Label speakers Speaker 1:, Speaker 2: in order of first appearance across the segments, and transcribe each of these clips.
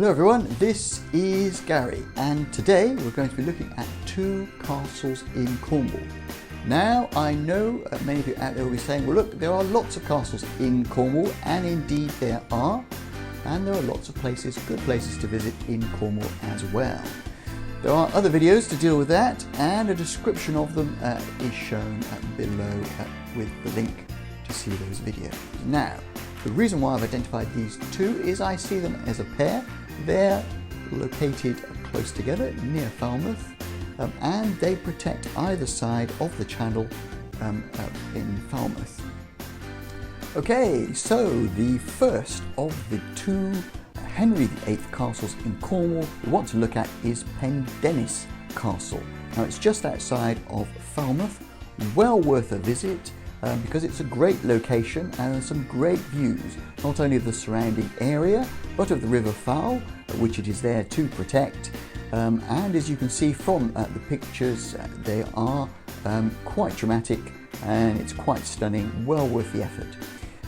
Speaker 1: Hello everyone, this is Gary and today we're going to be looking at two castles in Cornwall. Now I know many of you out there will be saying, well look, there are lots of castles in Cornwall, and indeed there are, and there are lots of places, good places to visit in Cornwall as well. There are other videos to deal with that, and a description of them is shown below with the link to see those videos. Now, the reason why I've identified these two is I see them as a pair. They're located close together near Falmouth, and they protect either side of the channel in Falmouth. Okay, so the first of the two Henry VIII castles in Cornwall we want to look at is Pendennis Castle. Now it's just outside of Falmouth, well worth a visit. Because it's a great location and some great views, not only of the surrounding area but of the River Fal, which it is there to protect, and as you can see from the pictures, they are quite dramatic and it's quite stunning, well worth the effort.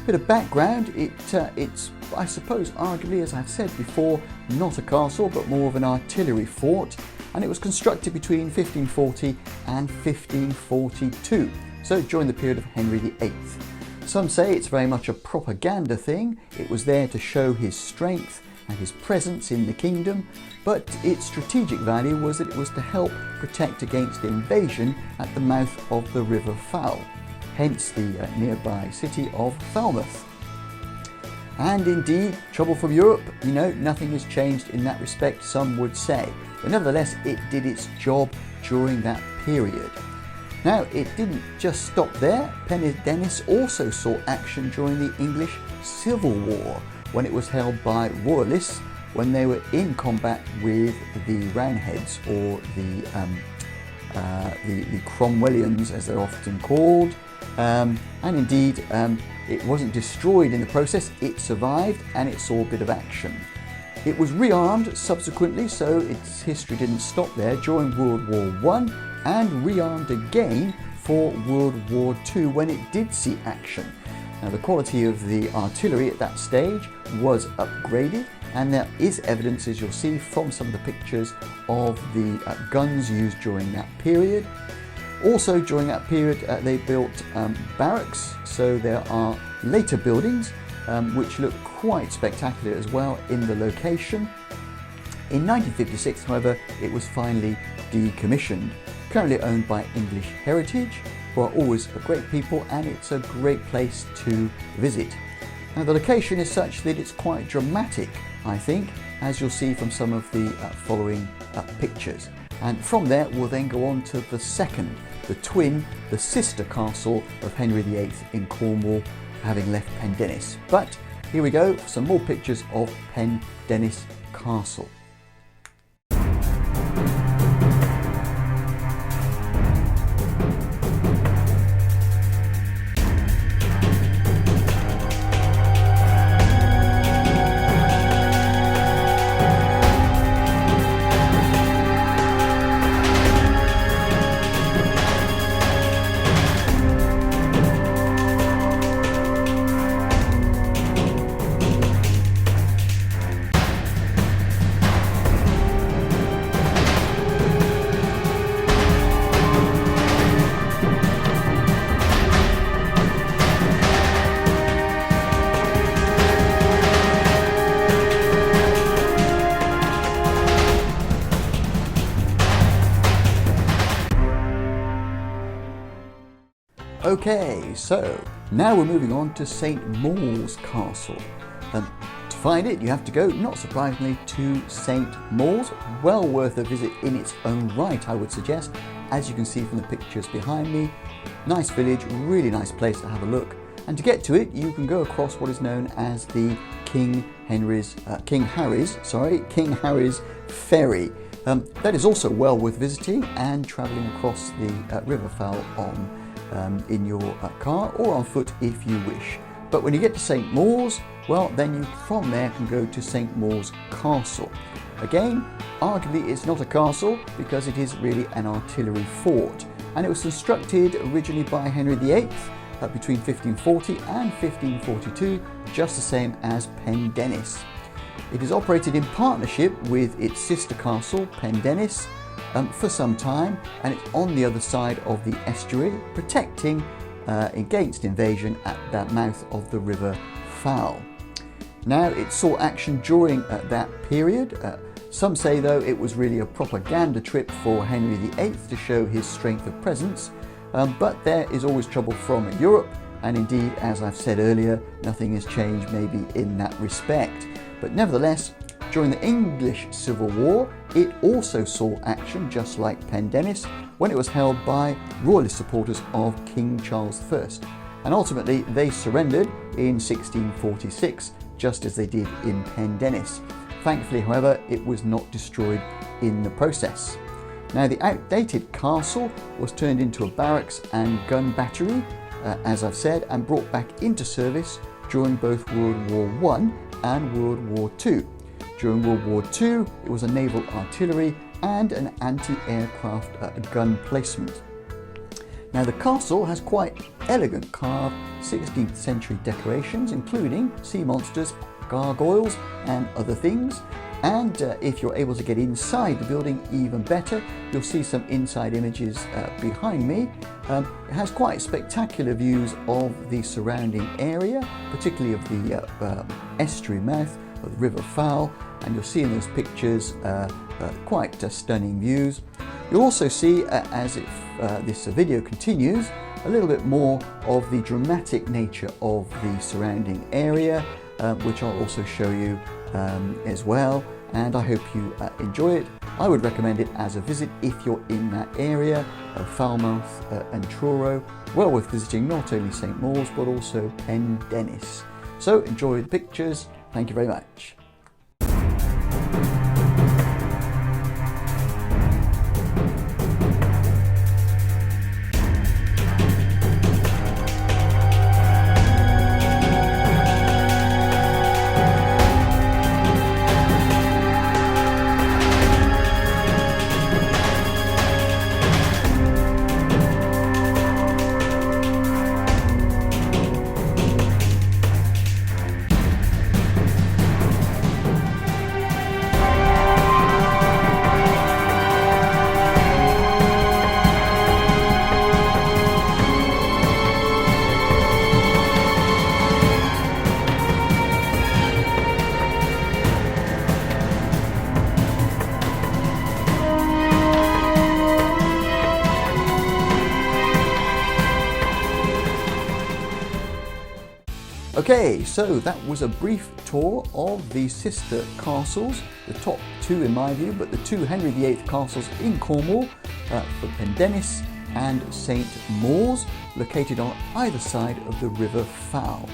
Speaker 1: Bit of background, it's I suppose arguably, as I've said before, not a castle but more of an artillery fort, and it was constructed between 1540 and 1542. So during the period of Henry VIII. Some say it's very much a propaganda thing. It was there to show his strength and his presence in the kingdom, but its strategic value was that it was to help protect against invasion at the mouth of the River Fal, hence the nearby city of Falmouth. And indeed, trouble from Europe, you know, nothing has changed in that respect, some would say. But nevertheless, it did its job during that period. Now, it didn't just stop there. Pendennis also saw action during the English Civil War, when it was held by Royalists when they were in combat with the Roundheads, or the Cromwellians as they're often called. And indeed, it wasn't destroyed in the process, it survived and it saw a bit of action. It was rearmed subsequently, so its history didn't stop there during World War I, and rearmed again for World War II when it did see action. Now the quality of the artillery at that stage was upgraded, and there is evidence, as you'll see from some of the pictures, of the guns used during that period. Also during that period they built barracks, so there are later buildings which look quite spectacular as well in the location. In 1956, however, it was finally decommissioned. Currently owned by English Heritage, who are always a great people, and it's a great place to visit. Now the location is such that it's quite dramatic, I think, as you'll see from some of the following pictures. And from there we'll then go on to the second, the twin, the sister castle of Henry VIII in Cornwall, having left Pendennis. But here we go for some more pictures of Pendennis Castle. Okay, so now we're moving on to St Mawes Castle. To find it, you have to go, not surprisingly, to St Mawes. Well worth a visit in its own right, I would suggest, as you can see from the pictures behind me. Nice village, really nice place to have a look. And to get to it, you can go across what is known as the King Harry's Ferry. That is also well worth visiting and travelling across the River Fal in your car or on foot if you wish. But when you get to St Mawes, well, then you from there can go to St Mawes Castle. Again, arguably it's not a castle because it is really an artillery fort, and it was constructed originally by Henry VIII between 1540 and 1542, just the same as Pendennis. It is operated in partnership with its sister castle, Pendennis, for some time, and it's on the other side of the estuary, protecting against invasion at the mouth of the River Fal. Now, it saw action during that period. Some say, though, it was really a propaganda trip for Henry VIII to show his strength of presence, but there is always trouble from Europe, and indeed, as I've said earlier, nothing has changed maybe in that respect. But nevertheless, during the English Civil War, it also saw action, just like Pendennis, when it was held by Royalist supporters of King Charles I. And ultimately, they surrendered in 1646, just as they did in Pendennis. Thankfully, however, it was not destroyed in the process. Now, the outdated castle was turned into a barracks and gun battery, as I've said, and brought back into service during both World War I and World War II. During World War II, it was a naval artillery and an anti-aircraft gun placement. Now, the castle has quite elegant carved 16th century decorations, including sea monsters, gargoyles and other things. And if you're able to get inside the building, even better. You'll see some inside images behind me. It has quite spectacular views of the surrounding area, particularly of the estuary mouth of the River Fal, and you'll see in those pictures quite stunning views. You'll also see, as this video continues, a little bit more of the dramatic nature of the surrounding area, which I'll also show you as well, and I hope you enjoy it. I would recommend it as a visit if you're in that area of Falmouth and Truro. Well worth visiting not only St Mawes but also Pendennis. So enjoy the pictures. Thank you very much. Okay, so that was a brief tour of the sister castles, the top two in my view, but the two Henry VIII castles in Cornwall, for Pendennis and St Mawes, located on either side of the River Fal.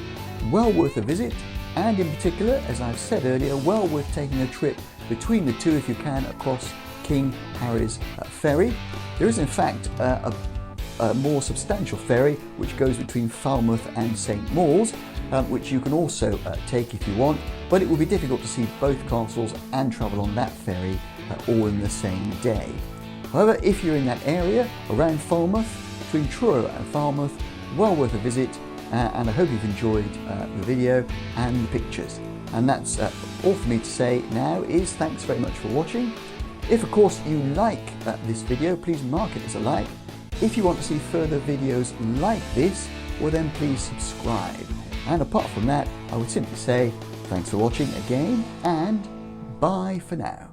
Speaker 1: Well worth a visit, and in particular, as I've said earlier, well worth taking a trip between the two if you can across King Harry's ferry. There is in fact a more substantial ferry which goes between Falmouth and St Mawes, which you can also take if you want, but it will be difficult to see both castles and travel on that ferry all in the same day. However, if you're in that area around Falmouth, between Truro and Falmouth, well worth a visit, and I hope you've enjoyed the video and the pictures. And that's all for me to say now is thanks very much for watching. If of course you like this video, please mark it as a like. If you want to see further videos like this, well then please subscribe. And apart from that, I would simply say thanks for watching again, and bye for now.